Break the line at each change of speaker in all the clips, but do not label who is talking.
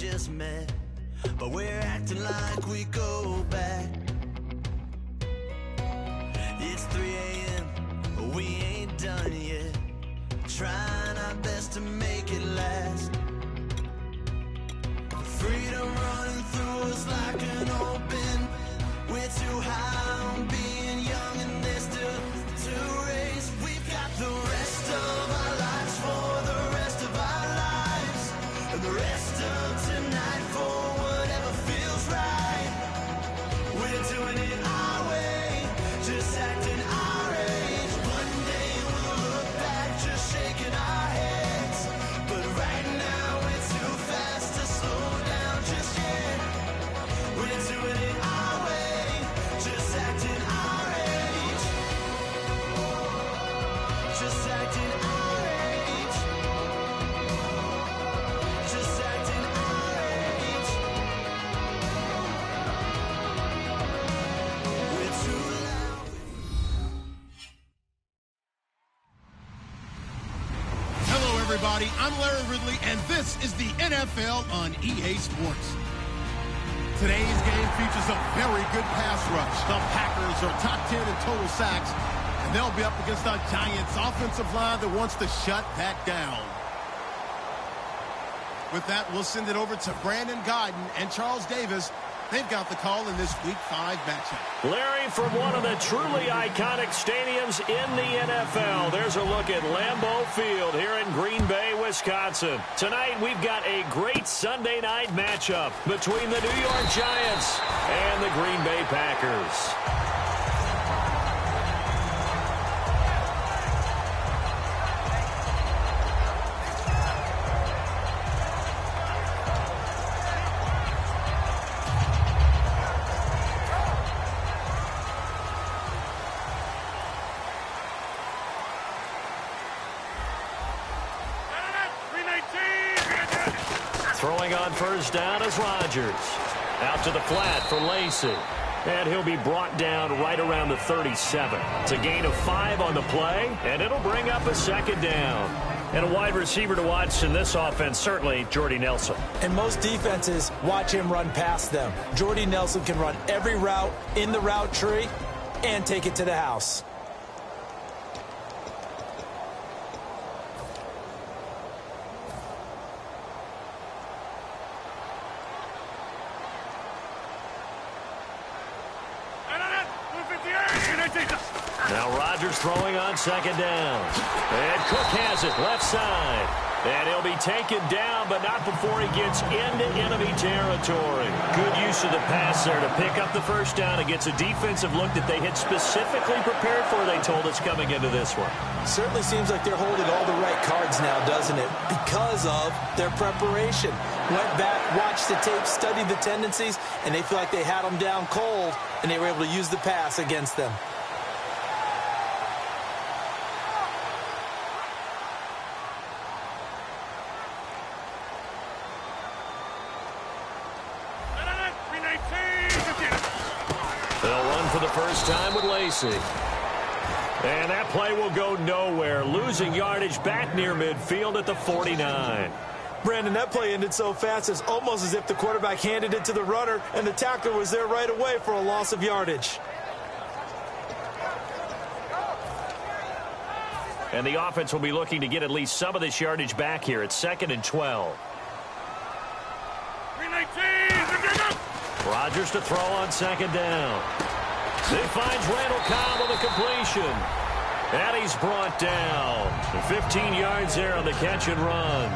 just met, but we're acting like we go back. It's 3 a.m., but we ain't done yet, trying our best to make it last. Freedom running through us like an open. We're too high on being young, and there's still to race. We've got the rest of our lives for the rest of our lives, and the rest of tonight for whatever feels right. We're doing it our way, just acting our age. One day we'll look back, just shaking our heads, but right now we're too fast to slow down just yet. We're doing it our way, just acting our age, just acting our age, just acting our age. We're too loud.
Hello, everybody. I'm Larry Ridley, and this is the NFL on EA Sports. Today's game features a very good pass rush. The Packers are top 10 in total sacks, and they'll be up against a Giants offensive line that wants to shut that down. With that, we'll send it over to Brandon Godden and Charles Davis. They've got the call in this Week 5 matchup.
Larry, from one of the truly iconic stadiums in the NFL, there's a look at Lambeau Field here in Green Bay, Wisconsin. Tonight, we've got a great Sunday night matchup between the New York Giants and the Green Bay Packers. Throwing on first down is Rodgers. Out to the flat for Lacy. And he'll be brought down right around the 37. It's a gain of 5 on the play, and it'll bring up a second down. And a wide receiver to watch in this offense, certainly Jordy Nelson.
And most defenses watch him run past them. Jordy Nelson can run every route in the route tree and take it to the house.
Now Rodgers throwing on second down. And Cook has it left side. And he'll be taken down, but not before he gets into enemy territory. Good use of the pass there to pick up the first down. It gets a defensive look that they had specifically prepared for, they told us, coming into this one.
Certainly seems like they're holding all the right cards now, doesn't it? Because of their preparation. Went back, watched the tape, studied the tendencies, and they feel like they had them down cold, and they were able to use the pass against them.
They'll run for the first time with Lacy. And that play will go nowhere, losing yardage back near midfield at the 49.
Brandon, that play ended so fast, it's almost as if the quarterback handed it to the runner, and the tackler was there right away for a loss of yardage.
And the offense will be looking to get at least some of this yardage back here. It's 2nd and 12. Rodgers to throw on second down. He finds Randall Cobb with a completion. And he's brought down. 15 yards there on the catch and run.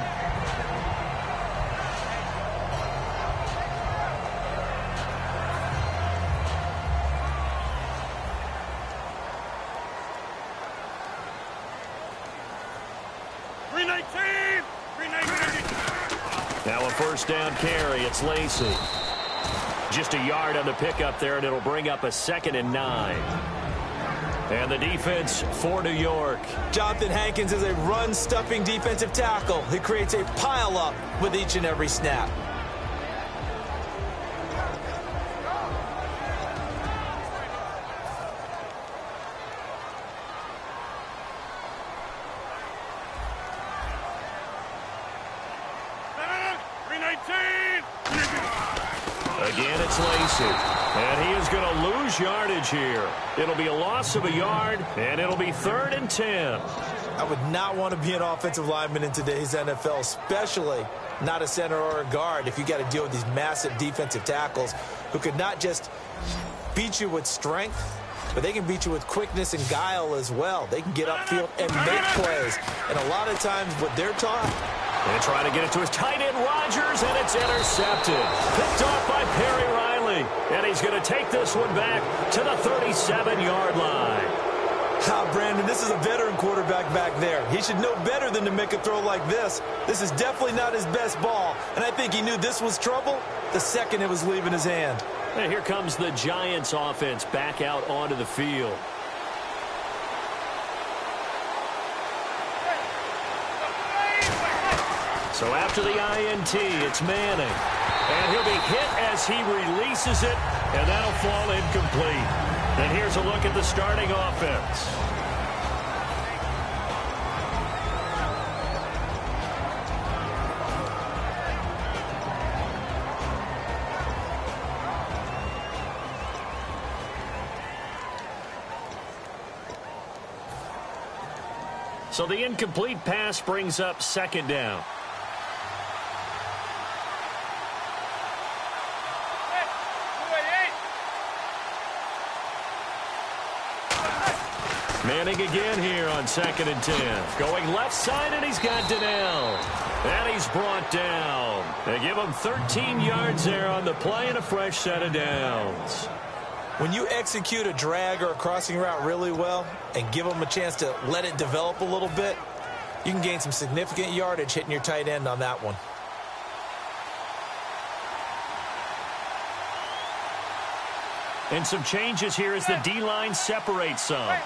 Now a first down carry. It's Lacy. Just a yard on the pickup there, and it'll bring up a 2nd and 9. And the defense for New York.
Jonathan Hankins is a run-stuffing defensive tackle. He creates a pile-up with each and every snap.
Again, it's Lacey. And he is going to lose yardage here. It'll be a loss of a yard, and it'll be 3rd and 10.
I would not want to be an offensive lineman in today's NFL, especially not a center or a guard, if you got to deal with these massive defensive tackles who could not just beat you with strength, but they can beat you with quickness and guile as well. They can get upfield and make plays. And a lot of times what they're taught.
They try to get it to his tight end, Rodgers, and it's intercepted. Picked off by Perry Riley. And he's going to take this one back to the 37-yard line.
Brandon, this is a veteran quarterback back there. He should know better than to make a throw like this. This is definitely not his best ball. And I think he knew this was trouble the second it was leaving his hand.
And here comes the Giants offense back out onto the field. So after the INT, it's Manning. And he'll be hit as he releases it, and that'll fall incomplete. And here's a look at the starting offense. So the incomplete pass brings up 2nd down. Manning again here on 2nd and 10. Going left side, and he's got Donnell. And he's brought down. They give him 13 yards there on the play and a fresh set of downs.
When you execute a drag or a crossing route really well and give them a chance to let it develop a little bit, you can gain some significant yardage hitting your tight end on that one.
And some changes here as the D-line separates some.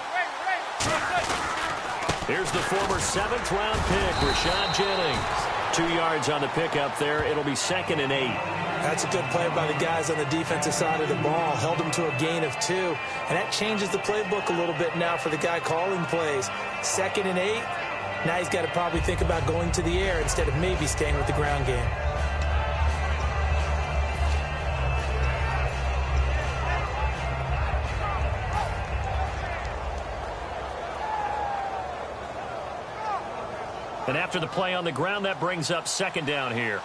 Here's the former 7th-round pick, Rashad Jennings. 2 yards on the pickup there. It'll be 2nd and 8.
That's a good play by the guys on the defensive side of the ball. Held them to a gain of 2. And that changes the playbook a little bit now for the guy calling plays. 2nd and 8. Now he's got to probably think about going to the air instead of maybe staying with the ground game.
And after the play on the ground, that brings up 2nd down here.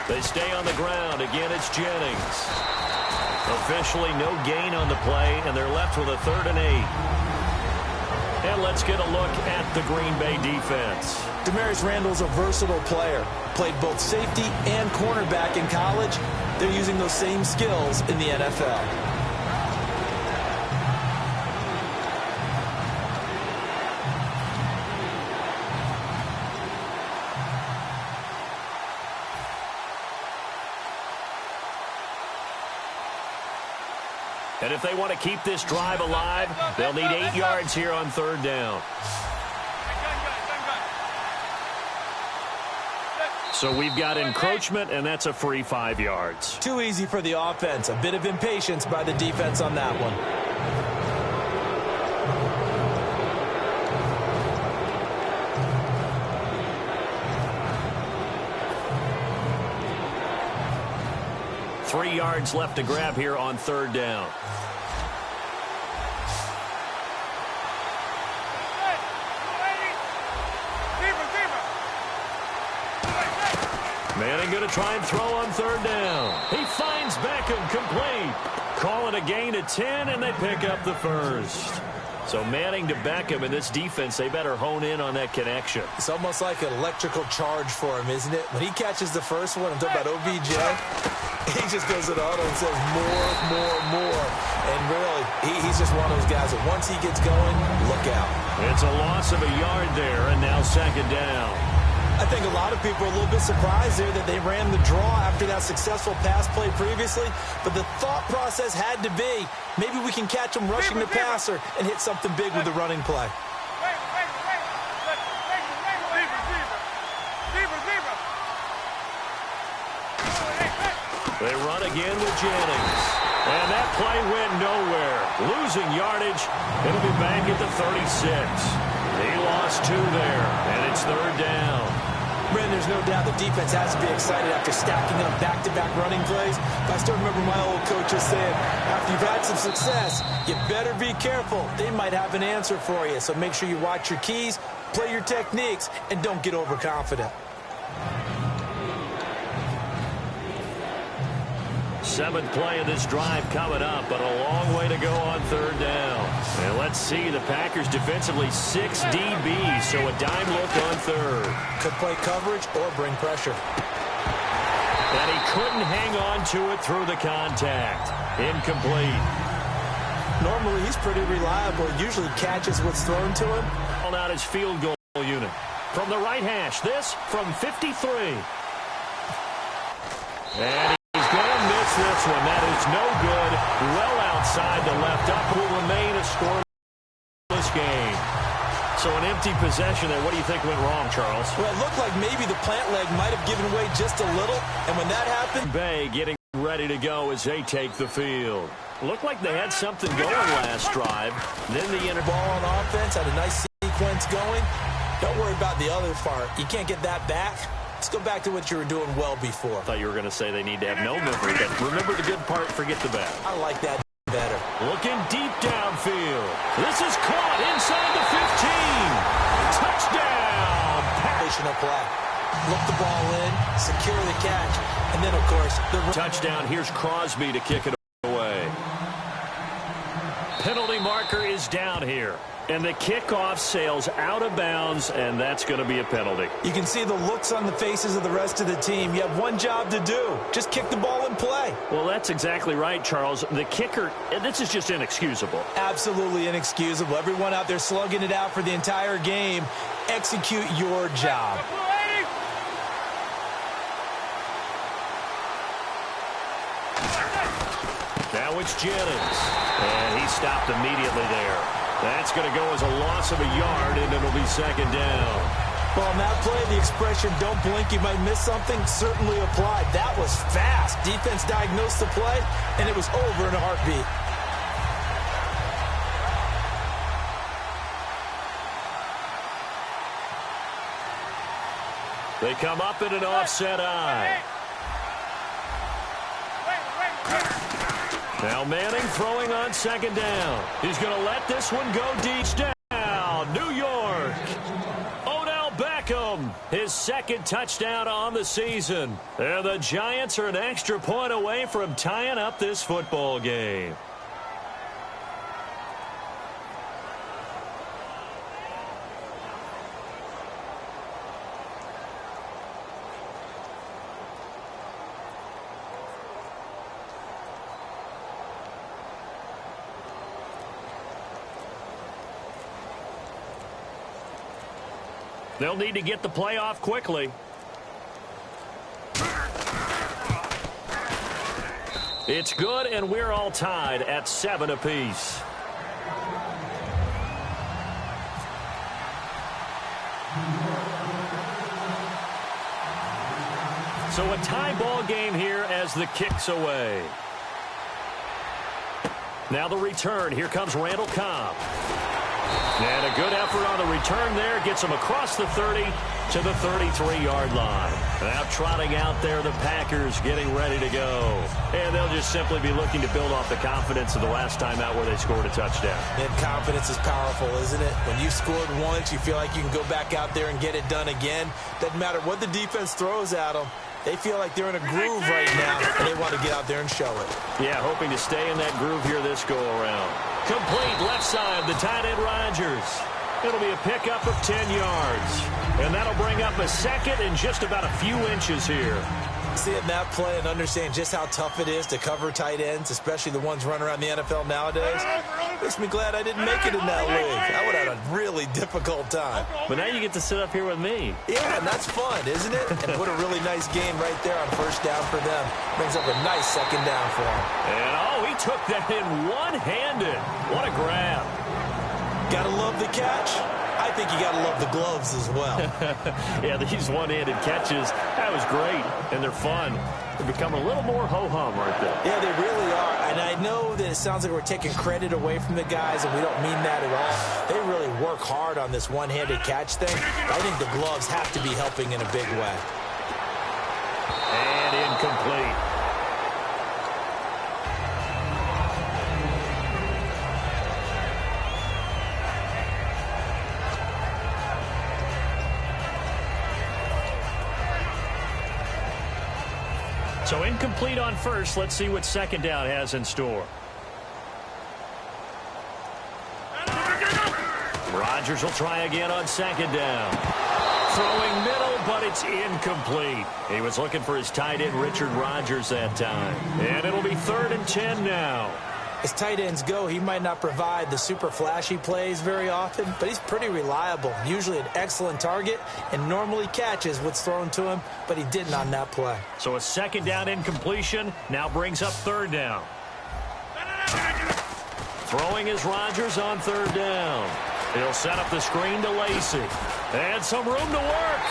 They stay on the ground. Again, it's Jennings. Officially no gain on the play, and they're left with a 3rd and 8. And let's get a look at the Green Bay defense.
Demarius Randall's a versatile player. Played both safety and cornerback in college. They're using those same skills in the NFL.
And if they want to keep this drive alive, they'll need 8 yards here on 3rd down. So we've got encroachment, and that's a free 5 yards.
Too easy for the offense. A bit of impatience by the defense on that one.
Three yards left to grab here on 3rd down. Manning going to try and throw on 3rd down. He finds Beckham complete. Call it a gain of 10, and they pick up the 1st. So Manning to Beckham in this defense, they better hone in on that connection.
It's almost like an electrical charge for him, isn't it? When he catches the first one, I'm talking about OBJ, he just goes to the huddle and says more. And really, he's just one of those guys that once he gets going, look out.
It's a loss of a yard there, and now 2nd down.
I think a lot of people are a little bit surprised there that they ran the draw after that successful pass play previously. But the thought process had to be, maybe we can catch him rushing the passer and hit something big with the running play.
They run again with Jennings. And that play went nowhere. Losing yardage. It'll be back at the 36. He lost 2 there, and it's 3rd down.
Brandon, there's no doubt the defense has to be excited after stacking up back-to-back running plays. But I still remember my old coaches saying, after you've had some success, you better be careful. They might have an answer for you. So make sure you watch your keys, play your techniques, and don't get overconfident.
7th play of this drive coming up, but a long way to go on 3rd down. And let's see, the Packers defensively 6 DBs, so a dime look on 3rd.
Could play coverage or bring pressure.
And he couldn't hang on to it through the contact. Incomplete.
Normally, he's pretty reliable. Usually catches what's thrown to him.
On out his field goal unit. From the right hash, this from 53. And he's going to miss this one. That is no good. Well outside the left. Up will remain a scoreless game. So an empty possession there. What do you think went wrong, Charles?
Well, it looked like maybe the plant leg might have given way just a little. And when that happened...
Bay getting ready to go as they take the field. Looked like they had something going last drive. Then the
ball on offense had a nice sequence going. Don't worry about the other part. You can't get that back. Let's go back to what you were doing well before.
I thought you were going to say they need to have no memory, but remember the good part, forget the bad.
I like that better.
Looking deep downfield. This is caught inside the 15. Touchdown.
Patient play. Look the ball in, secure the catch, and then, of course, the
touchdown. Here's Crosby to kick it away. Penalty marker is down here. And the kickoff sails out of bounds, and that's going to be a penalty.
You can see the looks on the faces of the rest of the team. You have one job to do. Just kick the ball and play.
Well, that's exactly right, Charles. The kicker, this is just inexcusable.
Absolutely inexcusable. Everyone out there slugging it out for the entire game. Execute your job.
Now it's Jennings. And he stopped immediately there. That's going to go as a loss of a yard, and it'll be 2nd down.
Well, on that play, the expression, don't blink, you might miss something, certainly applied. That was fast. Defense diagnosed the play, and it was over in a heartbeat.
They come up in an offset eye. Now Manning throwing on 2nd down. He's going to let this one go deep. Down, New York. Odell Beckham, his 2nd touchdown on the season. And the Giants are an extra point away from tying up this football game. They'll need to get the play off quickly. It's good, and we're all tied at 7 apiece. So a tie ball game here as the kick's away. Now the return. Here comes Randall Cobb. And a good effort on the return there. Gets him across the 30 to the 33-yard line. Now trotting out there the Packers getting ready to go. And they'll just simply be looking to build off the confidence of the last time out where they scored a touchdown.
And confidence is powerful, isn't it? When you've scored once, you feel like you can go back out there and get it done again. Doesn't matter what the defense throws at them. They feel like they're in a groove right now, and they want to get out there and show it.
Yeah, hoping to stay in that groove here this go-around. Complete left side, the tight end Rodgers. It'll be a pickup of 10 yards. And that'll bring up a 2nd and just about a few inches here.
Seeing that play and understand just how tough it is to cover tight ends, especially the ones running around the NFL nowadays, makes me glad I didn't make it in that league. I would have had a really difficult time.
But now you get to sit up here with me.
Yeah, and that's fun, isn't it? And put a really nice game right there on 1st down for them. Brings up a nice 2nd down for them.
And, he took that in one-handed. What a grab.
Gotta love the catch. I think you got to love the gloves as well.
Yeah, these one-handed catches, that was great, and they're fun. They're becoming a little more ho-hum right there.
Yeah, they really are. And I know that it sounds like we're taking credit away from the guys, and we don't mean that at all. They really work hard on this one-handed catch thing. I think the gloves have to be helping in a big way.
And incomplete. So incomplete on first. Let's see what second down has in store. Rodgers will try again on second down. Throwing middle, but it's incomplete. He was looking for his tight end, Richard Rodgers, that time. And it'll be 3rd and 10 now.
As tight ends go, he might not provide the super flashy plays very often, but he's pretty reliable, usually an excellent target, and normally catches what's thrown to him, but he didn't on that play.
So a second down incompletion now brings up 3rd down. Throwing is Rodgers on 3rd down. He'll set up the screen to Lacy. And some room to work.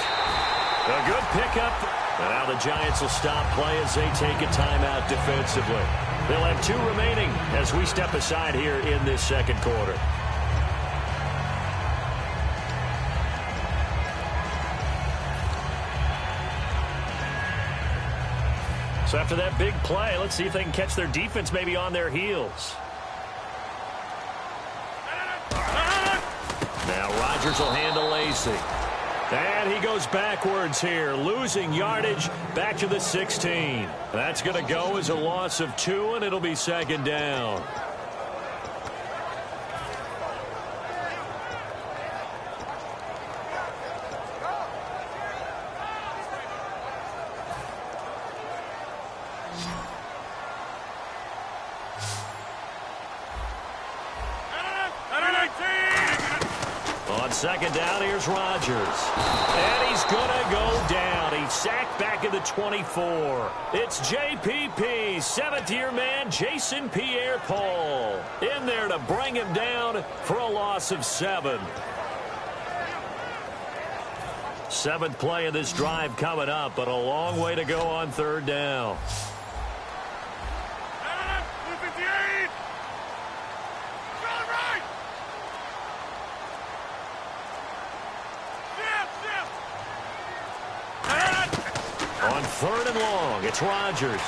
A good pickup. And now the Giants will stop play as they take a timeout defensively. They'll have 2 remaining as we step aside here in this second quarter. So after that big play, let's see if they can catch their defense maybe on their heels. Now Rodgers will handle Lacy. And he goes backwards here, losing yardage back to the 16. That's going to go as a loss of 2, and it'll be second down. On second down, here's Rodgers. And he's going to go down. He's sacked back at the 24. It's JPP, 7th-year man, Jason Pierre-Paul, in there to bring him down for a loss of 7. 7th play of this drive coming up, but a long way to go on 3rd down. On 3rd and long, it's Rodgers.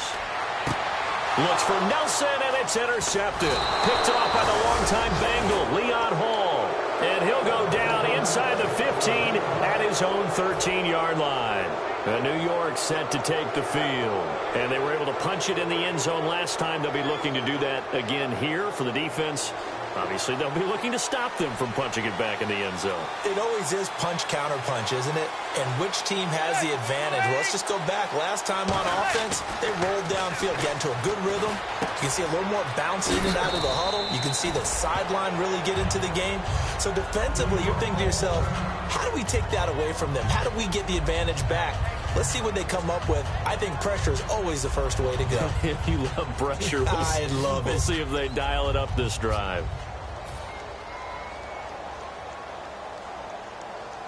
Looks for Nelson, and it's intercepted. Picked off by the longtime Bengal, Leon Hall. And he'll go down inside the 15 at his own 13-yard line. New York set to take the field. And they were able to punch it in the end zone last time. They'll be looking to do that again here for the defense. Obviously, they'll be looking to stop them from punching it back in the end zone.
It always is punch-counter-punch, isn't it? And which team has the advantage? Well, let's just go back. Last time on offense, they rolled downfield, got into a good rhythm. You can see a little more bounce in and out of the huddle. You can see the sideline really get into the game. So defensively, you're thinking to yourself, how do we take that away from them? How do we get the advantage back? Let's see what they come up with. I think pressure is always the first way to go.
You love pressure.
I love it.
We'll see if they dial it up this drive.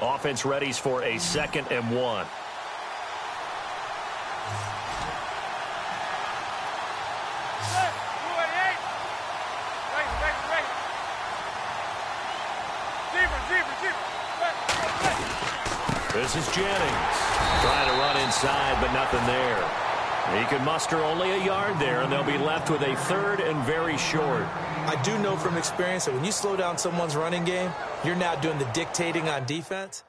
Offense readies for a 2nd and 1. This is Jennings. Trying to run inside, but nothing there. He can muster only a yard there, and they'll be left with a 3rd and very short.
I do know from experience that when you slow down someone's running game, you're now doing the dictating on defense.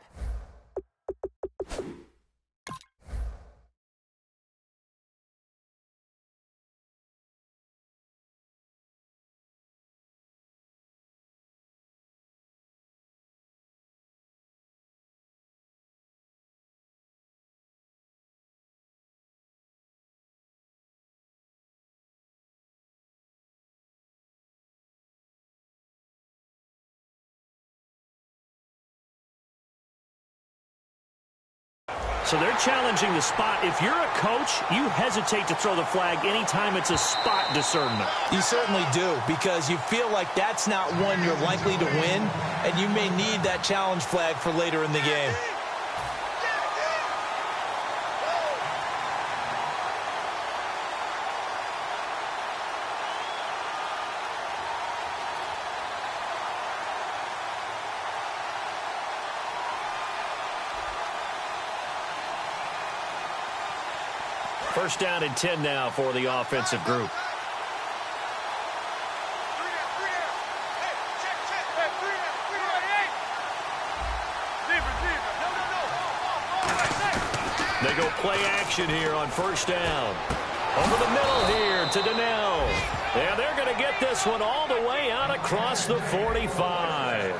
So they're challenging the spot. If you're a coach, you hesitate to throw the flag anytime it's a spot discernment.
You certainly do, because you feel like that's not one you're likely to win, and you may need that challenge flag for later in the game.
First down and 10 now for the offensive group. They go play action here on first down. Over the middle here to Donnell. And they're going to get this one all the way out across the 45.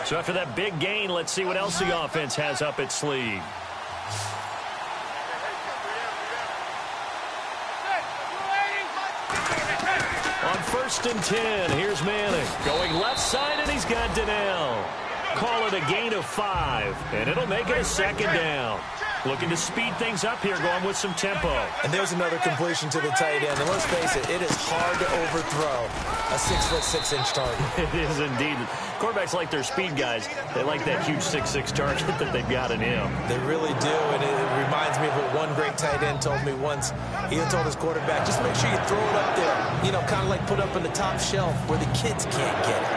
So after that big gain, let's see what else the offense has up its sleeve. On first and 10, here's Manning. Going left side, and he's got Donnell. Call it a gain of 5, and it'll make it a second down. Looking to speed things up here, going with some tempo.
And there's another completion to the tight end. And let's face it, it is hard to overthrow a 6'6" target.
It is indeed. Quarterbacks like their speed guys. They like that huge 6'6" target that they've got in him.
They really do, and it reminds me of what one great tight end told me once. He told his quarterback, just make sure you throw it up there. You know, kind of like put up on the top shelf where the kids can't get it.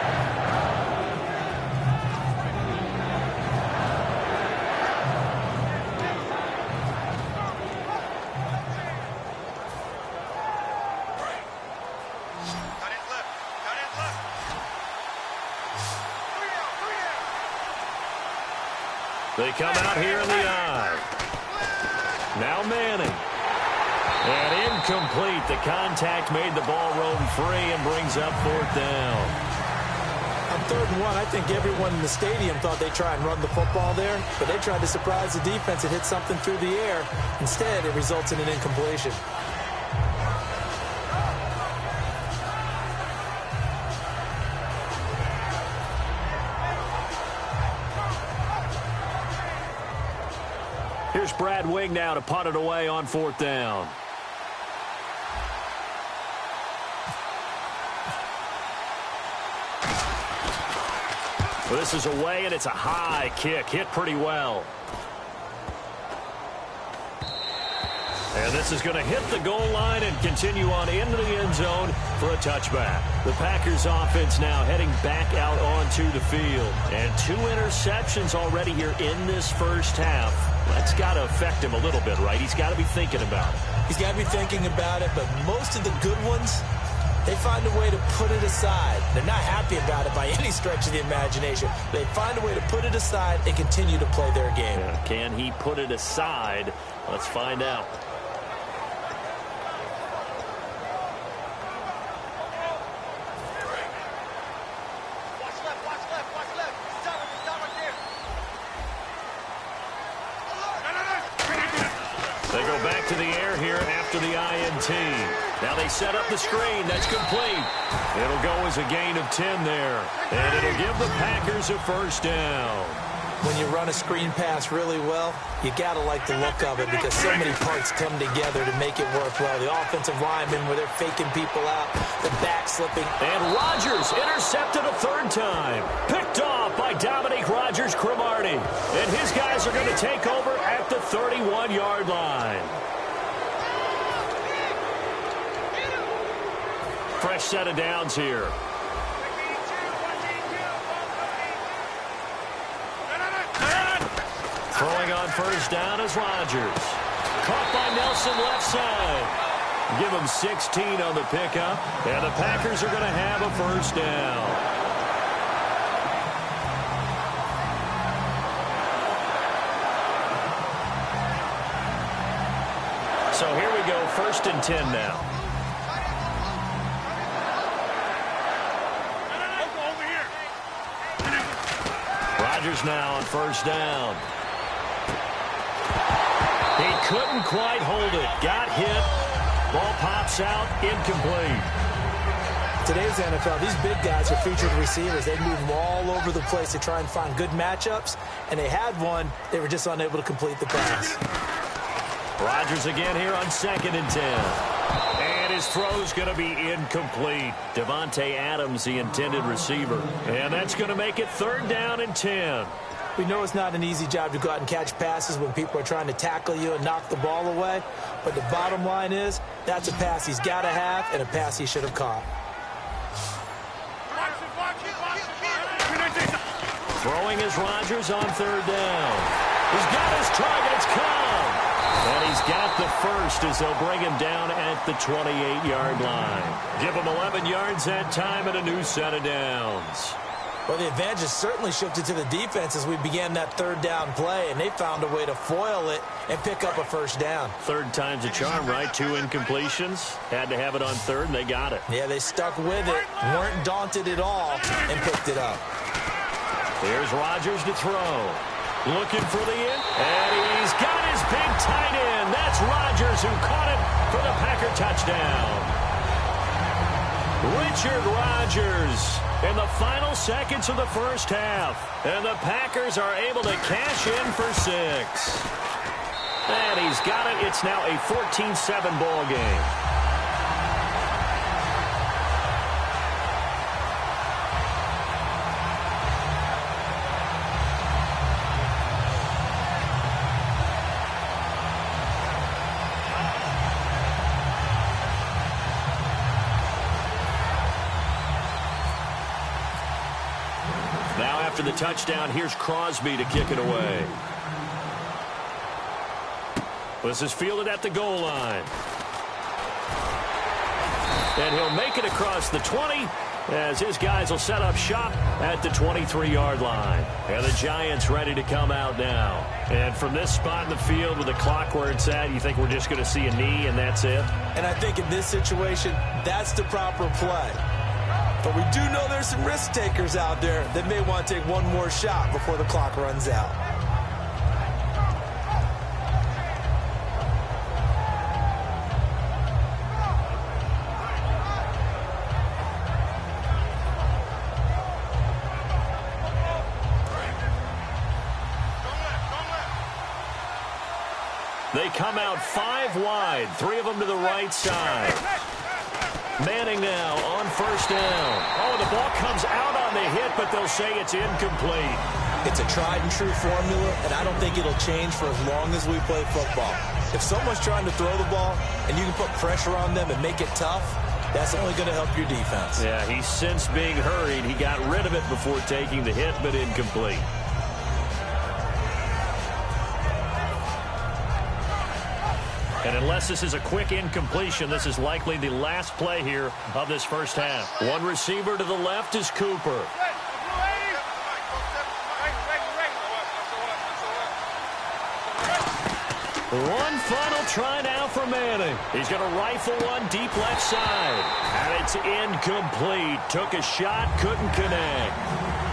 They come out here in the eye. Now Manning. And incomplete. The contact made the ball roam free and brings up fourth down.
On 3rd and 1, I think everyone in the stadium thought they'd try and run the football there, but they tried to surprise the defense and hit something through the air. Instead, it results in an incompletion.
Here's Brad Wing now to punt it away on 4th down. Well, this is away, and it's a high kick. Hit pretty well. And this is going to hit the goal line and continue on into the end zone for a touchback. The Packers offense now heading back out onto the field. And 2 interceptions already here in this first half. That's got to affect him a little bit, right? He's got to be thinking about it.
He's got to be thinking about it, but most of the good ones, they find a way to put it aside. They're not happy about it by any stretch of the imagination. They find a way to put it aside and continue to play their game.
Yeah, can he put it aside? Let's find out. They go back to the air here after the INT. Now they set up the screen. That's complete. It'll go as a gain of 10 there. And it'll give the Packers a first down.
When you run a screen pass really well, you got to like the look of it because so many parts come together to make it work well. The offensive linemen, where they're faking people out, the back slipping.
And Rodgers intercepted a 3rd time. Picked off by Dominique Rodgers-Cromartie. And his guys are going to take over at the 31-yard line. Fresh set of downs here. Throwing on first down is Rodgers. Caught by Nelson left side. Give him 16 on the pickup. And the Packers are going to have a first down. So here we go, 1st and 10 now. Rodgers now on first down. He couldn't quite hold it. Got hit. Ball pops out. Incomplete.
Today's NFL, these big guys are featured receivers. They move them all over the place to try and find good matchups. And they had one. They were just unable to complete the pass.
Rodgers again here on 2nd and 10. And his throw's going to be incomplete. Devontae Adams, the intended receiver. And that's going to make it 3rd down and 10.
We know it's not an easy job to go out and catch passes when people are trying to tackle you and knock the ball away. But the bottom line is, that's a pass he's got to have and a pass he should have caught.
Throwing is Rodgers on third down. He's got his target. It's come. And he's got the first as they'll bring him down at the 28-yard line. Give him 11 yards that time and a new set of downs.
Well, the advantage has certainly shifted to the defense as we began that third down play, and they found a way to foil it and pick up a first down.
Third time's a charm, right? 2 incompletions. Had to have it on third, and they got it.
Yeah, they stuck with it, weren't daunted at all, and picked it up.
Here's Rodgers to throw. Looking for the in, and he's got his big tight end. That's Rodgers who caught it for the Packer touchdown. Richard Rodgers in the final seconds of the first half. And the Packers are able to cash in for 6. And he's got it. It's now a 14-7 ball game. After the touchdown, here's Crosby to kick it away. This is fielded at the goal line. And he'll make it across the 20 as his guys will set up shop at the 23-yard line. And the Giants ready to come out now. And from this spot in the field with the clock where it's at, you think we're just going to see a knee and that's it?
And I think in this situation, that's the proper play. But we do know there's some risk takers out there that may want to take one more shot before the clock runs out.
They come out 5 wide, 3 of them to the right side. Manning now on first down. Oh, the ball comes out on the hit, but they'll say it's incomplete.
It's a tried-and-true formula, and I don't think it'll change for as long as we play football. If someone's trying to throw the ball and you can put pressure on them and make it tough, that's only going to help your defense.
Yeah, he sensed being hurried. He got rid of it before taking the hit, but incomplete. And unless this is a quick incompletion, this is likely the last play here of this first half. One receiver to the left is Cooper. One final try now for Manning. He's going to rifle one deep left side. And it's incomplete. Took a shot, couldn't connect.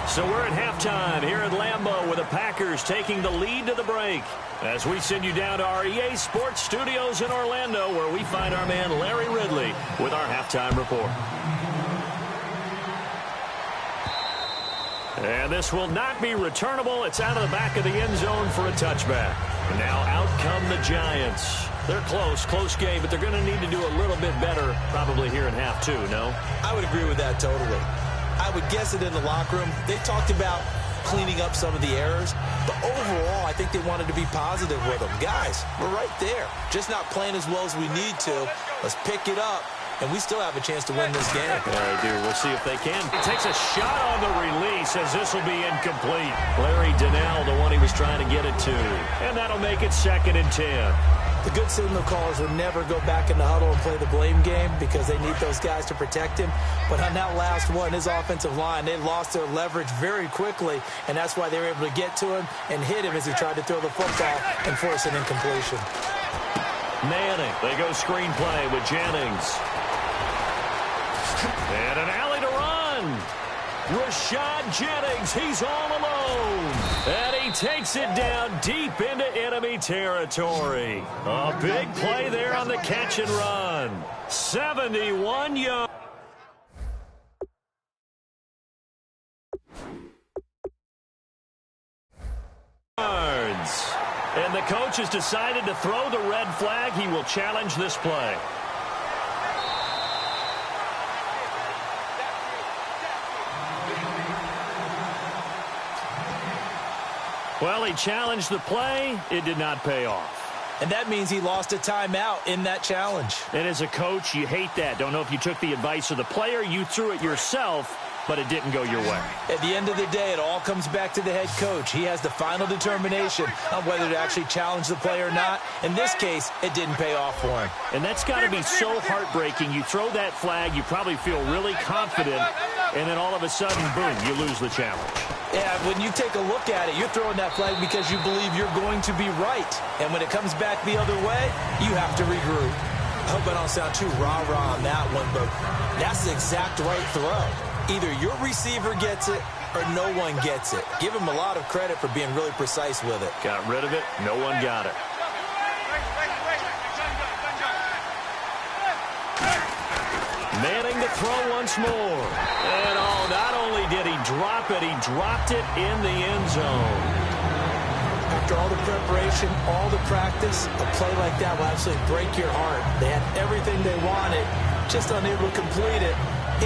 So we're at halftime here at Lambeau with the Packers taking the lead to the break. As we send you down to our EA Sports Studios in Orlando, where we find our man Larry Ridley with our halftime report. And this will not be returnable. It's out of the back of the end zone for a touchback. And now out come the Giants. They're close game, but they're going to need to do a little bit better probably here in half 2, no?
I would agree with that totally. I would guess it in the locker room. They talked about cleaning up some of the errors, but overall, I think they wanted to be positive with them. Guys, we're right there. Just not playing as well as we need to. Let's pick it up, and we still have a chance to win this game.
Yeah, they do. We'll see if they can. He takes a shot on the release as this will be incomplete. Larry Donnell, the one he was trying to get it to. And that'll make it 2nd and 10.
The good signal callers will never go back in the huddle and play the blame game because they need those guys to protect him. But on that last one, his offensive line, they lost their leverage very quickly, and that's why they were able to get to him and hit him as he tried to throw the football and force an incompletion.
Manning, they go screenplay with Jennings. And an alley to run. Rashad Jennings, he's all alone. And he takes it down deep into enemy territory. A big play there on the catch and run. 71 yards. And the coach has decided to throw the red flag. He will challenge this play. Well, he challenged the play. It did not pay off.
And that means he lost a timeout in that challenge.
And as a coach, you hate that. Don't know if you took the advice of the player, you threw it yourself, but it didn't go your way.
At the end of the day, it all comes back to the head coach. He has the final determination on whether to actually challenge the play or not. In this case, it didn't pay off for him.
And that's got to be so heartbreaking. You throw that flag, you probably feel really confident, and then all of a sudden, boom, you lose the challenge.
Yeah, when you take a look at it, you're throwing that flag because you believe you're going to be right. And when it comes back the other way, you have to regroup. I hope I don't sound too rah-rah on that one, but that's the exact right throw. Either your receiver gets it or no one gets it. Give him a lot of credit for being really precise with it.
Got rid of it. No one got it. Manning to throw once more. And not only did he drop it, he dropped it in the end zone.
After all the preparation, all the practice, a play like that will absolutely break your heart. They had everything they wanted, just unable to complete it.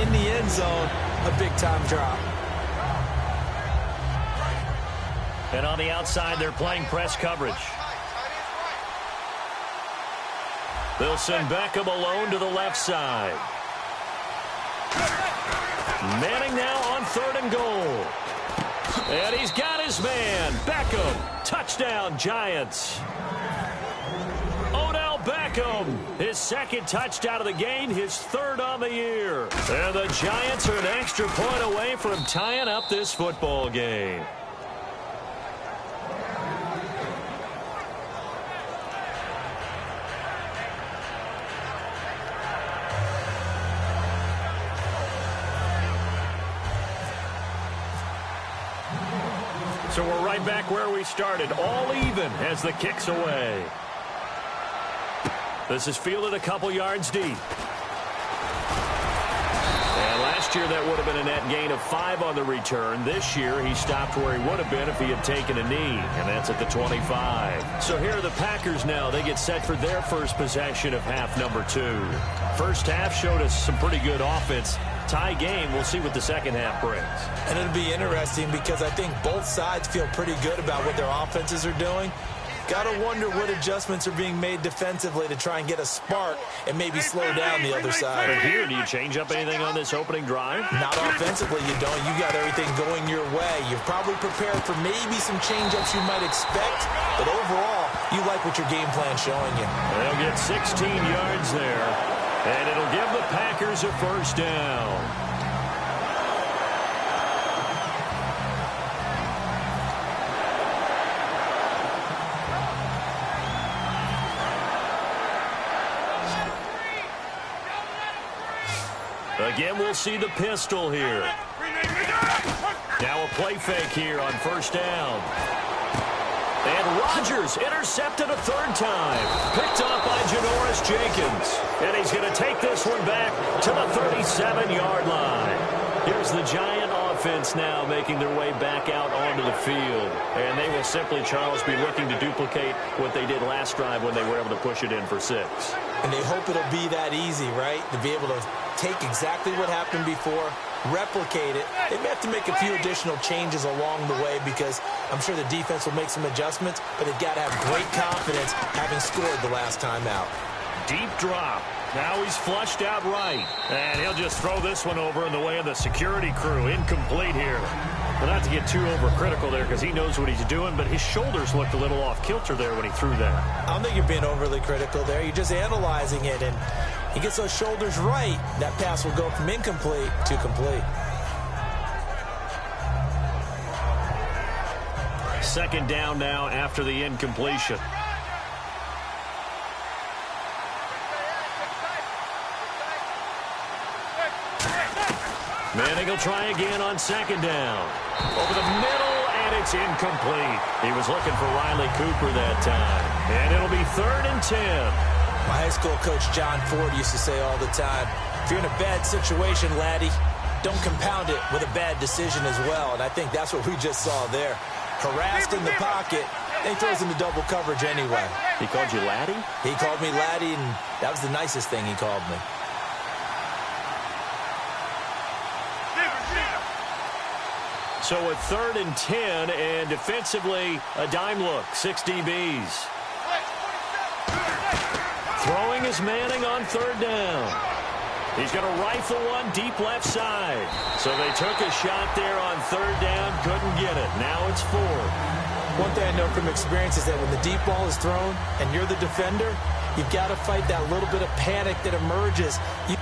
In the end zone, a big-time drop.
And on the outside, they're playing press coverage. They'll send Beckham alone to the left side. Manning now on 3rd and goal. And he's got his man. Beckham. Touchdown, Giants. Odell Beckham. His 2nd touchdown of the game. His 3rd on the year. And the Giants are an extra point away from tying up this football game. So we're right back where we started, all even as the kick's away. This is fielded a couple yards deep. And last year that would have been a net gain of 5 on the return. This year he stopped where he would have been if he had taken a knee, and that's at the 25. So here are the Packers now. They get set for their first possession of half number 2. First half showed us some pretty good offense. Tie game. We'll see what the second half brings.
And it'll be interesting because I think both sides feel pretty good about what their offenses are doing. Got to wonder what adjustments are being made defensively to try and get a spark and maybe slow down the other side.
But here, do you change up anything on this opening drive?
Not offensively, you don't. You got everything going your way. You're probably prepared for maybe some change-ups you might expect, but overall, you like what your game plan's showing you.
They'll get 16 yards there, and it'll give the Packers a first down. Again, we'll see the pistol here. Now a play fake here on first down. And Rodgers intercepted a 3rd time. Picked off by Janoris Jenkins. And he's going to take this one back to the 37-yard line. Here's the Giant offense now making their way back out onto the field. And they will simply, Charles, be looking to duplicate what they did last drive when they were able to push it in for 6.
And they hope it'll be that easy, right? To be able to take exactly what happened before, replicate it. They may have to make a few additional changes along the way because I'm sure the defense will make some adjustments, but they've got to have great confidence having scored the last time out.
Deep drop. Now he's flushed out right. And he'll just throw this one over in the way of the security crew. Incomplete here. Well, not to get too overcritical there because he knows what he's doing, but his shoulders looked a little off kilter there when he threw that.
I don't think you're being overly critical there. You're just analyzing it, and he gets those shoulders right. That pass will go from incomplete to complete.
2nd down now after the incompletion. Manning will try again on 2nd down. Over the middle, and it's incomplete. He was looking for Riley Cooper that time. And it'll be 3rd and 10.
My high school coach, John Ford, used to say all the time, if you're in a bad situation, laddie, don't compound it with a bad decision as well. And I think that's what we just saw there. Harassed in the pocket, and he throws into double coverage anyway.
He called you laddie?
He called me laddie, and that was the nicest thing he called me.
So a 3rd and 10, and defensively, a dime look, 6 DBs. Throwing is Manning on 3rd down. He's going to rifle one deep left side. So they took a shot there on 3rd down, couldn't get it. Now it's 4th.
One thing I know from experience is that when the deep ball is thrown and you're the defender, you've got to fight that little bit of panic that emerges. You've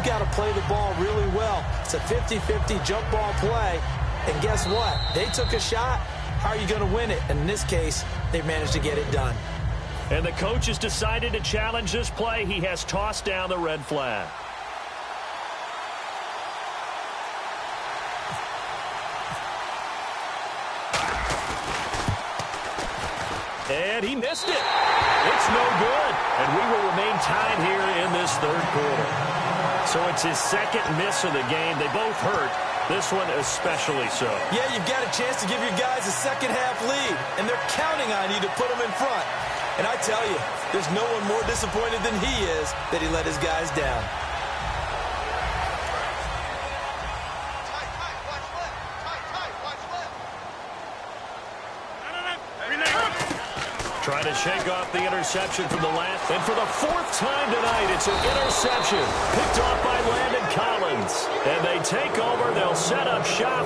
got to play the ball really well. It's a 50-50 jump ball play. And guess what? They took a shot. How are you going to win it? And in this case, they managed to get it done.
And the coach has decided to challenge this play. He has tossed down the red flag. And he missed it. It's no good. And we will remain tied here in this 3rd quarter. So it's his 2nd miss of the game. They both hurt. This one especially so.
Yeah, you've got a chance to give your guys a second-half lead, and they're counting on you to put them in front. And I tell you, there's no one more disappointed than he is that he let his guys down.
Trying to shake off the interception from the last. And for the 4th time tonight, it's an interception. Picked off by Landon Collins. And they take over. They'll set up shop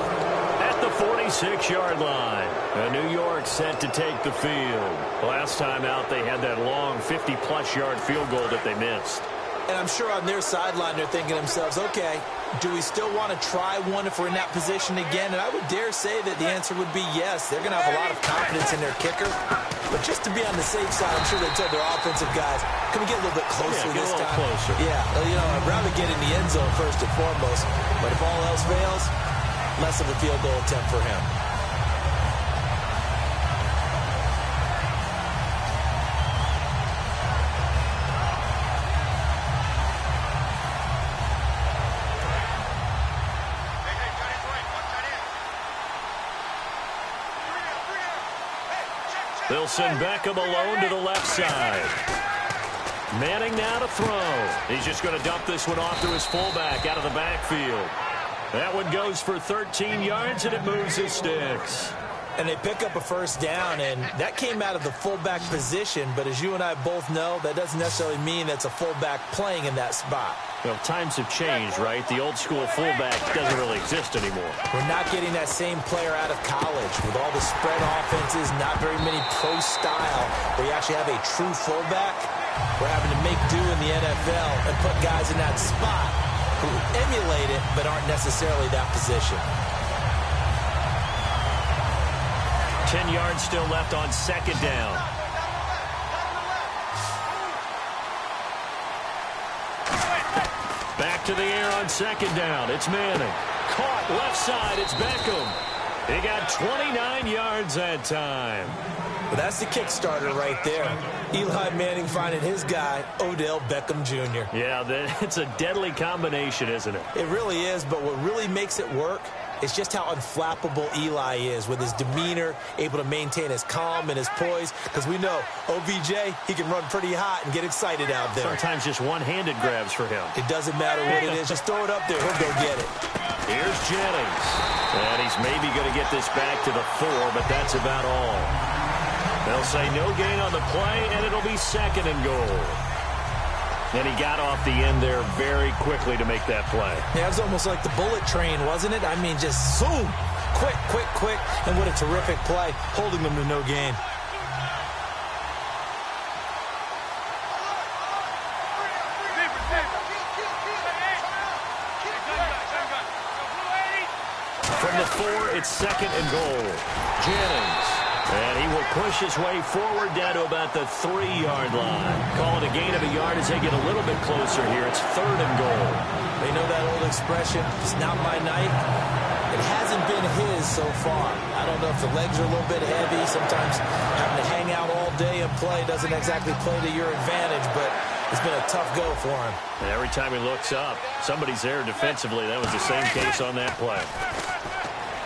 at the 46-yard line. And New York set to take the field. Last time out, they had that long 50-plus yard field goal that they missed.
And I'm sure on their sideline they're thinking to themselves, okay, do we still want to try one if we're in that position again? And I would dare say that the answer would be yes. They're going to have a lot of confidence in their kicker. But just to be on the safe side, I'm sure they told their offensive guys, can we get a little bit closer this time?
Closer.
Yeah, I'd rather get in the end zone first and foremost. But if all else fails, less of a field goal attempt for him.
They'll send Beckham alone to the left side. Manning now to throw. He's just going to dump this one off to his fullback out of the backfield. That one goes for 13 yards, and it moves his sticks.
And they pick up a 1st down, and that came out of the fullback position. But as you and I both know, that doesn't necessarily mean that's a fullback playing in that spot.
Well, times have changed, right? The old school fullback doesn't really exist anymore.
We're not getting that same player out of college with all the spread offenses, not very many pro style, where you actually have a true fullback. We're having to make do in the NFL and put guys in that spot who emulate it but aren't necessarily that position.
10 yards still left on 2nd down. Back to the air on 2nd down. It's Manning. Caught left side. It's Beckham. He got 29 yards that time.
Well, that's the kickstarter right there. Eli Manning finding his guy, Odell Beckham Jr.
Yeah, it's a deadly combination, isn't it?
It really is, but what really makes it work is just how unflappable Eli is with his demeanor, able to maintain his calm and his poise, because we know OBJ, he can run pretty hot and get excited out there.
Sometimes just one-handed grabs for him.
It doesn't matter what it is. Just throw it up there. He'll go get it.
Here's Jennings. And he's maybe going to get this back to the 4, but that's about all. They'll say no gain on the play, and it'll be 2nd and goal. And he got off the end there very quickly to make that play.
Yeah, it was almost like the bullet train, wasn't it? I mean, just zoom. Quick, quick, quick. And what a terrific play, holding them to no gain.
From the 4, it's 2nd and goal. Jennings. And he will push his way forward down to about the 3-yard line. Call it a gain of a yard as they get a little bit closer here. It's 3rd and goal.
They know that old expression, it's not my night. It hasn't been his so far. I don't know if the legs are a little bit heavy. Sometimes having to hang out all day and play doesn't exactly play to your advantage, but it's been a tough go for him.
And every time he looks up, somebody's there defensively. That was the same case on that play.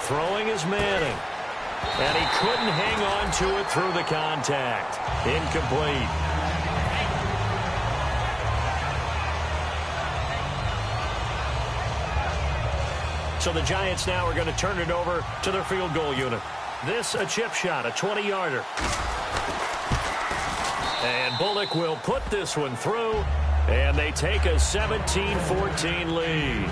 Throwing is Manning. And he couldn't hang on to it through the contact. Incomplete. So the Giants now are going to turn it over to their field goal unit. This a chip shot, a 20-yarder. And Bullock will put this one through, and they take a 17-14 lead.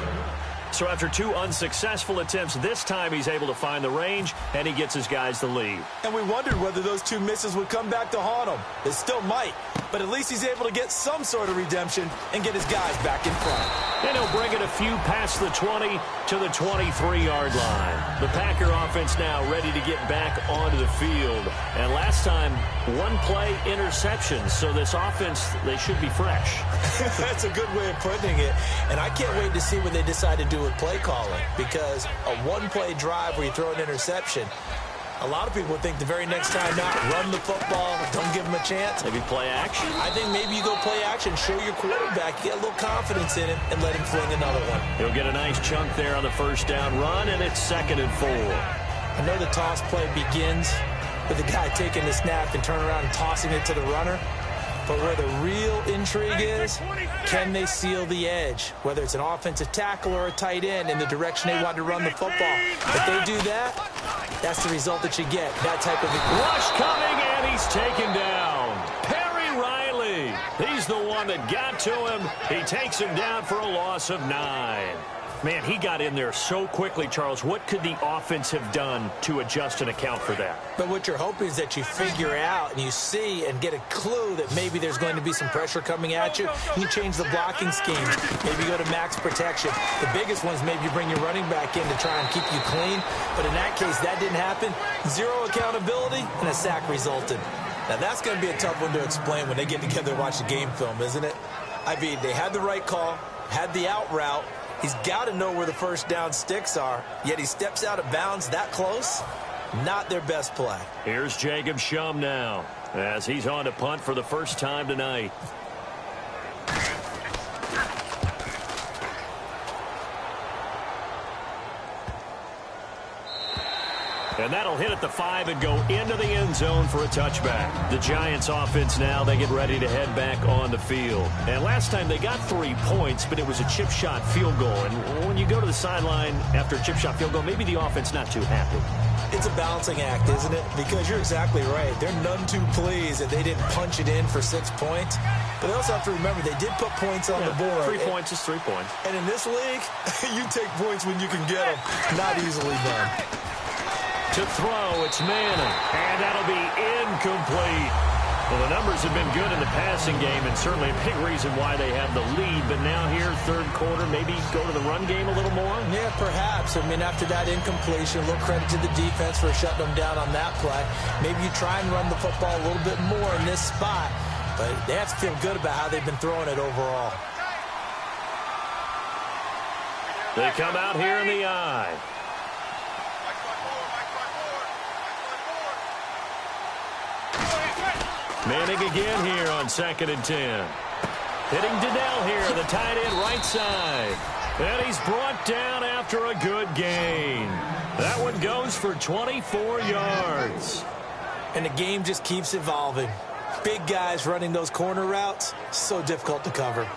So after 2 unsuccessful attempts, this time he's able to find the range, and he gets his guys the lead.
And we wondered whether those 2 misses would come back to haunt him. It still might, but at least he's able to get some sort of redemption and get his guys back in front.
And he'll bring it a few past the 20 to the 23-yard line. The Packer offense now ready to get back onto the field. And last time, 1-play interception. So this offense, they should be fresh.
That's a good way of putting it. And I can't wait to see what they decide to do with play calling, because a 1-play drive where you throw an interception, a lot of people would think the very next time not run the football, don't give him a chance.
Maybe play action?
I think maybe you go play action, show your quarterback, get a little confidence in him, and let him fling another one.
He'll get a nice chunk there on the first down run, and it's 2nd and 4.
I know the toss play begins with the guy taking the snap and turning around and tossing it to the runner. But where the real intrigue is, can they seal the edge? Whether it's an offensive tackle or a tight end in the direction they want to run the football. If they do that, that's the result that you get. That type of...
Rush coming, and he's taken down. Perry Riley. He's the one that got to him. He takes him down for a loss of 9. Man, he got in there so quickly, Charles. What could the offense have done to adjust and account for that?
But what you're hoping is that you figure out and you see and get a clue that maybe there's going to be some pressure coming at you. You change the blocking scheme. Maybe you go to max protection. The biggest one is maybe you bring your running back in to try and keep you clean. But in that case, that didn't happen. 0 accountability, and a sack resulted. Now, that's going to be a tough one to explain when they get together and watch the game film, isn't it? I mean, they had the right call, had the out route. He's got to know where the first down sticks are, yet he steps out of bounds that close. Not their best play.
Here's Jacob Shum now as he's on to punt for the first time tonight. And that'll hit at the 5 and go into the end zone for a touchback. The Giants offense now, they get ready to head back on the field. And last time they got 3 points, but it was a chip shot field goal. And when you go to the sideline after a chip shot field goal, maybe the offense not too happy.
It's a balancing act, isn't it? Because you're exactly right. They're none too pleased that they didn't punch it in for 6 points. But they also have to remember they did put points on the board.
3 points is 3 points.
And in this league, you take points when you can get them. Not easily done.
To throw, it's Manning, and that'll be incomplete. Well, the numbers have been good in the passing game, and certainly a big reason why they have the lead. But now here, third quarter, maybe go to the run game a little more?
Yeah, perhaps. I mean, after that incompletion, a little credit to the defense for shutting them down on that play. Maybe you try and run the football a little bit more in this spot, but they have to feel good about how they've been throwing it overall.
They come out here in the eye. Manning again here on 2nd and 10. Hitting Donnell here, the tight end right side. And he's brought down after a good gain. That one goes for 24 yards.
And the game just keeps evolving. Big guys running those corner routes, so difficult to cover.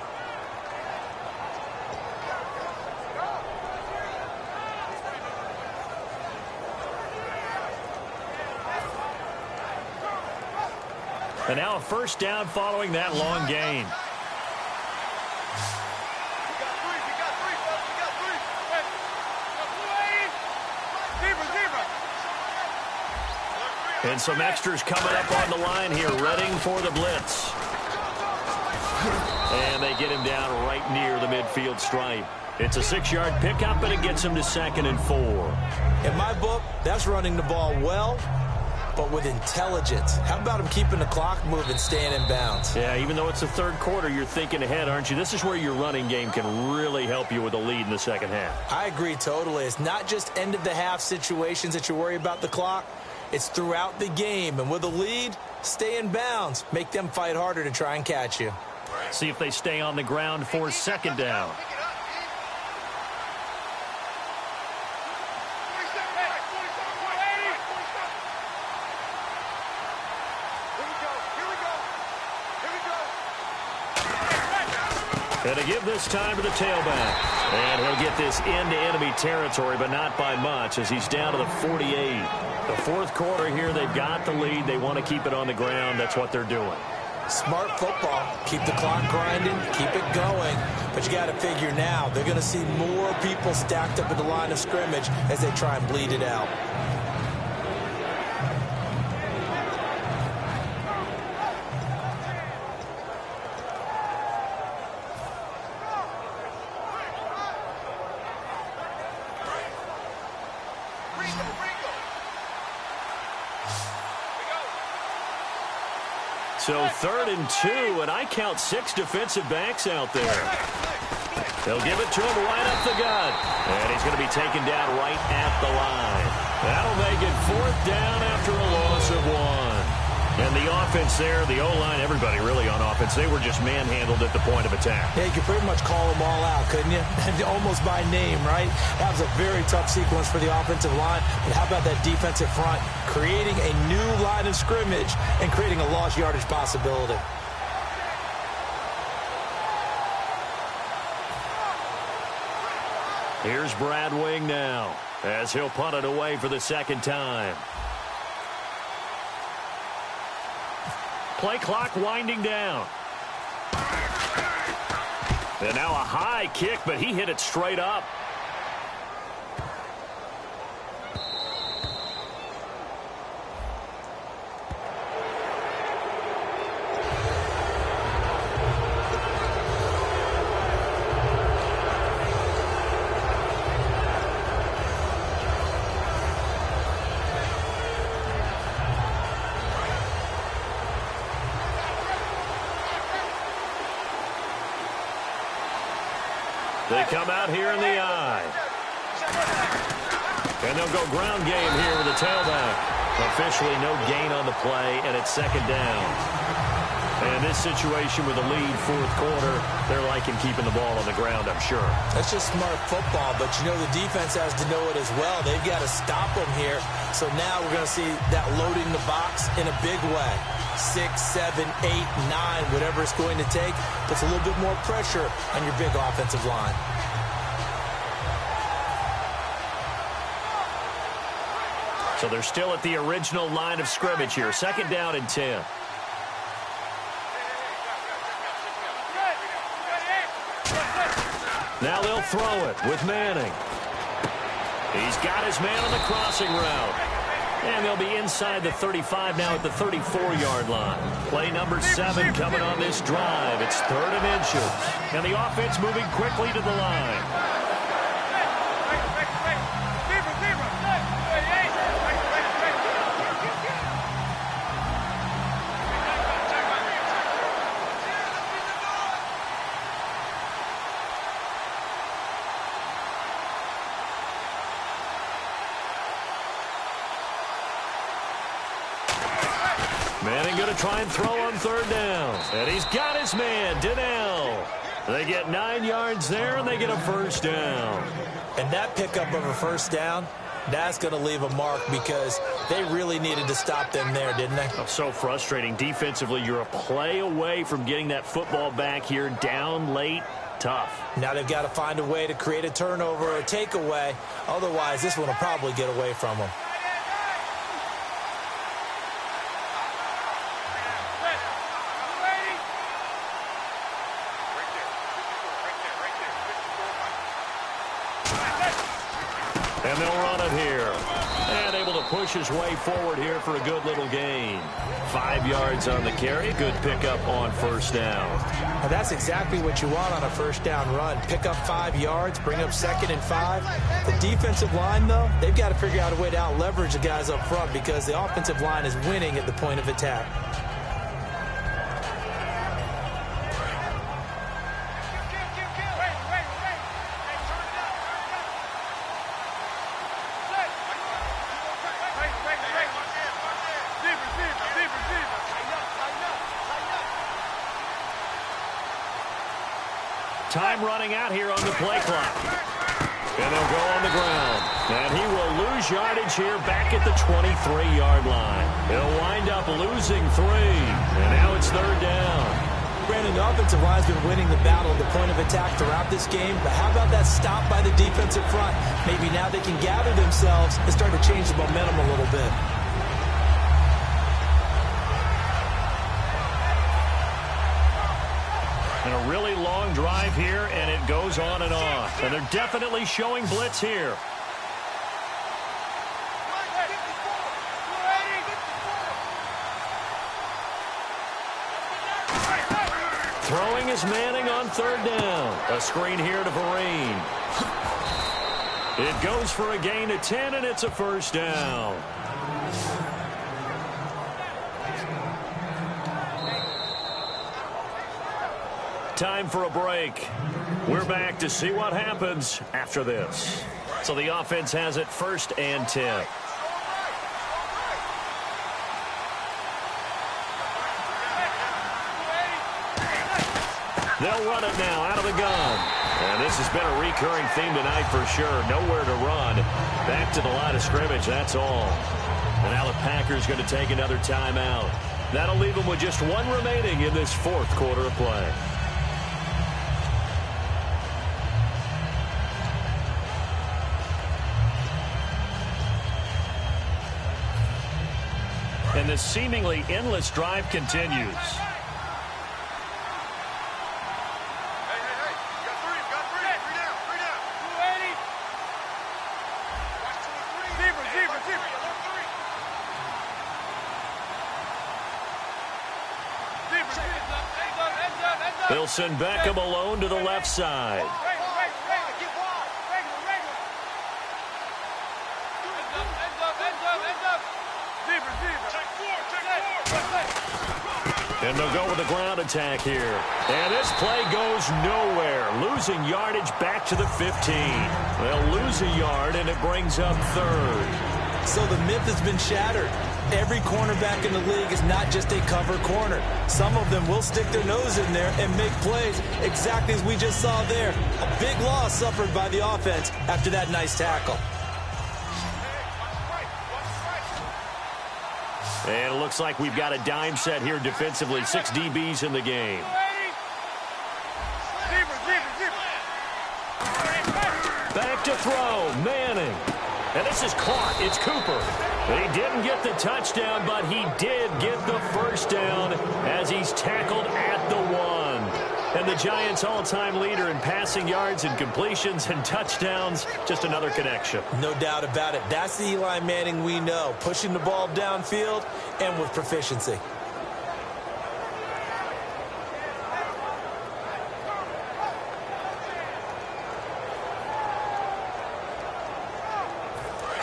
And now a first down following that long gain. And some extras coming up on the line here, readying for the blitz. And they get him down right near the midfield stripe. It's a 6-yard pickup, and it gets him to 2nd and 4.
In my book, that's running the ball well, but with intelligence. How about him keeping the clock moving, staying in bounds?
Yeah, even though it's the third quarter, you're thinking ahead, aren't you? This is where your running game can really help you with a lead in the second half.
I agree totally. It's not just end-of-the-half situations that you worry about the clock. It's throughout the game. And with a lead, stay in bounds. Make them fight harder to try and catch you.
See if they stay on the ground for 2nd down. And to give this time to the tailback. And he'll get this into enemy territory, but not by much as he's down to the 48. The fourth quarter here, they've got the lead. They want to keep it on the ground. That's what they're doing.
Smart football. Keep the clock grinding. Keep it going. But you got to figure now, they're going to see more people stacked up at the line of scrimmage as they try and bleed it out.
So 3rd and 2, and I count 6 defensive backs out there. They'll give it to him right up the gut. And he's going to be taken down right at the line. That'll make it 4th down after a loss of 1. And the offense there, the O-line, everybody really on offense, they were just manhandled at the point of attack.
Yeah, you could pretty much call them all out, couldn't you? Almost by name, right? That was a very tough sequence for the offensive line. But how about that defensive front? Creating a new line of scrimmage and creating a lost yardage possibility.
Here's Brad Wing now as he'll punt it away for the 2nd time. Play clock winding down. And now a high kick, but he hit it straight up. They come out here in the eye. And they'll go ground game here with the tailback. Officially no gain on the play, and it's 2nd down. And this situation with the lead 4th quarter, they're liking keeping the ball on the ground, I'm sure.
That's just smart football, but you know the defense has to know it as well. They've got to stop them here. So now we're going to see that loading the box in a big way. 6, 7, 8, 9, whatever it's going to take, puts a little bit more pressure on your big offensive line.
So they're still at the original line of scrimmage here. 2nd down and 10. Now they'll throw it with Manning. He's got his man on the crossing route. And they'll be inside the 35 now at the 34-yard line. Play number 7 coming on this drive. It's 3rd and inches. And the offense moving quickly to the line. Manning going to try and throw on 3rd down. And he's got his man, Donnell. They get 9 yards there, and they get a 1st down.
And that pickup of a 1st down, that's going to leave a mark because they really needed to stop them there, didn't they?
Oh, so frustrating. Defensively, you're a play away from getting that football back here down late. Tough.
Now they've got to find a way to create a turnover or a takeaway. Otherwise, this one will probably get away from them.
And they'll run it here. And able to push his way forward here for a good little gain. 5 yards on the carry. Good pickup on 1st down.
Now that's exactly what you want on a 1st down run. Pick up 5 yards, bring up 2nd and 5. The defensive line, though, they've got to figure out a way to out-leverage the guys up front because the offensive line is winning at the point of attack.
Time running out here on the play clock. And they'll go on the ground. And he will lose yardage here back at the 23-yard line. He'll wind up losing 3. And now it's 3rd down.
Brandon, The offensive line's been winning the battle at the point of attack throughout this game, but how about that stop by the defensive front? Maybe now they can gather themselves and start to change the momentum a little bit.
And a really long drive here, and it goes on and on. And they're definitely showing blitz here. Throwing is Manning on third down. A screen here to Vereen. It goes for a gain of 10, and it's a first down. Time for a break. We're back to see what happens after this. So the offense has it 1st and 10. They'll run it now out of the gun. And this has been a recurring theme tonight for sure. Nowhere to run. Back to the line of scrimmage, that's all. And now the Packers going to take another timeout. That'll leave them with just one remaining in this 4th quarter of play. And this seemingly endless drive continues. They'll send Beckham alone to the left side. And they'll go with a ground attack here. And this play goes nowhere. Losing yardage back to the 15. They'll lose a yard, and it brings up 3rd.
So the myth has been shattered. Every cornerback in the league is not just a cover corner. Some of them will stick their nose in there and make plays exactly as we just saw there. A big loss suffered by the offense after that nice tackle.
And it looks like we've got a dime set here defensively. 6 DBs in the game. Back to throw. Manning. And this is caught. It's Cooper. He didn't get the touchdown, but he did get the first down as he's tackled at the 1. And the Giants' all-time leader in passing yards and completions and touchdowns. Just another connection.
No doubt about it. That's the Eli Manning we know. Pushing the ball downfield and with proficiency.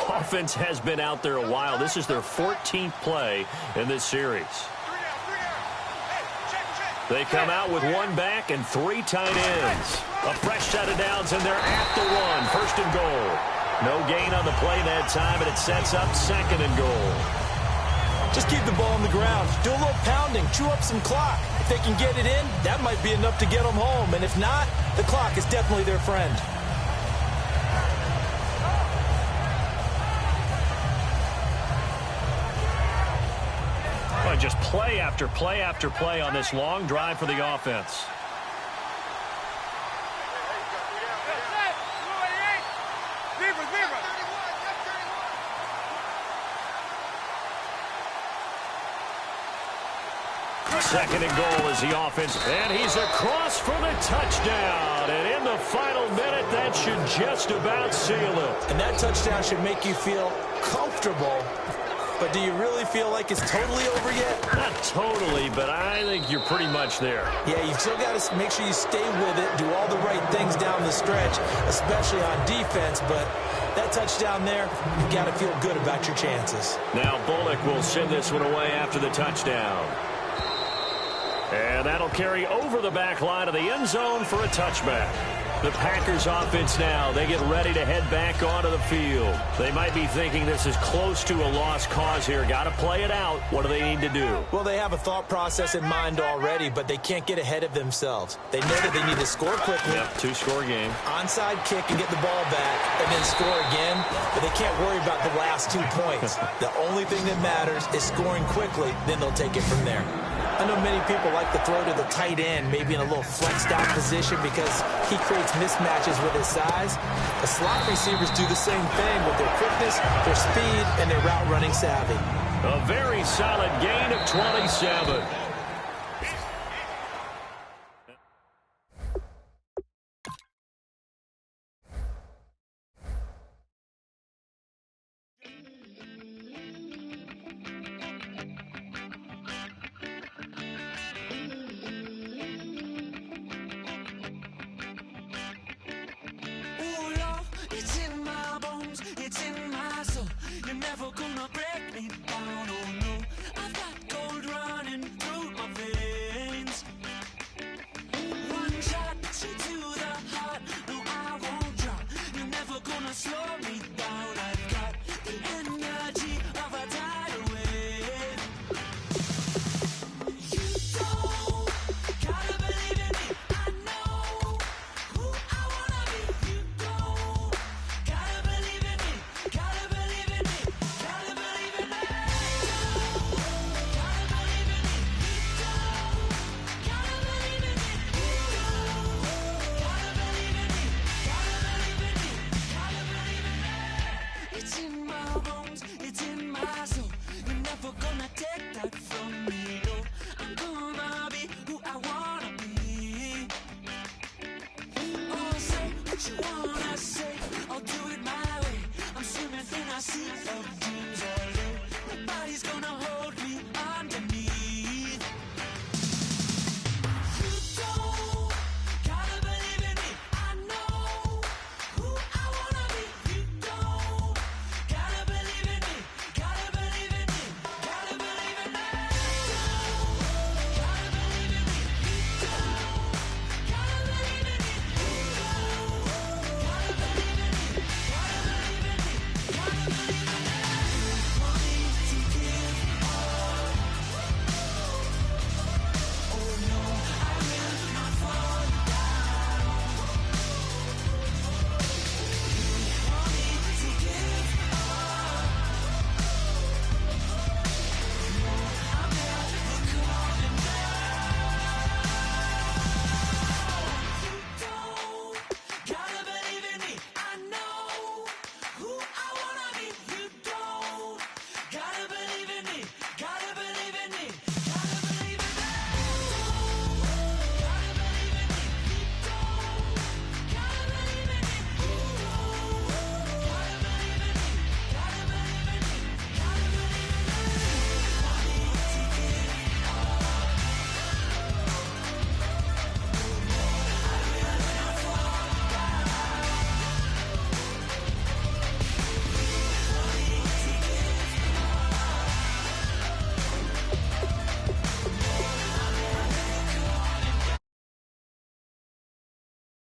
Offense has been out there a while. This is their 14th play in this series. They come out with 1 back and 3 tight ends. A fresh set of downs, and they're at the 1. 1st and goal. No gain on the play that time, and it sets up 2nd and goal.
Just keep the ball on the ground. Do a little pounding. Chew up some clock. If they can get it in, that might be enough to get them home. And if not, the clock is definitely their friend.
Just play after play after play on this long drive for the offense. Second and goal is the offense, and he's across for the touchdown. And in the final minute, that should just about seal it.
And that touchdown should make you feel comfortable. But do you really feel like it's totally over yet?
Not totally, but I think you're pretty much there.
Yeah, you've still got to make sure you stay with it, do all the right things down the stretch, especially on defense. But that touchdown there, you've got to feel good about your chances.
Now Bullock will send this one away after the touchdown. And that'll carry over the back line of the end zone for a touchback. The Packers offense now, they get ready to head back onto the field. They might be thinking this is close to a lost cause here. Got to play it out. What do they need to do?
Well, they have a thought process in mind already, but they can't get ahead of themselves. They know that they need to score quickly.
Yep, 2-score game.
Onside kick and get the ball back and then score again, but they can't worry about the last 2 points. The only thing that matters is scoring quickly, then they'll take it from there. I know many people like to throw to the tight end, maybe in a little flexed out position because he creates mismatches with his size. The slot receivers do the same thing with their quickness, their speed, and their route running savvy.
A very solid gain of 27.
You want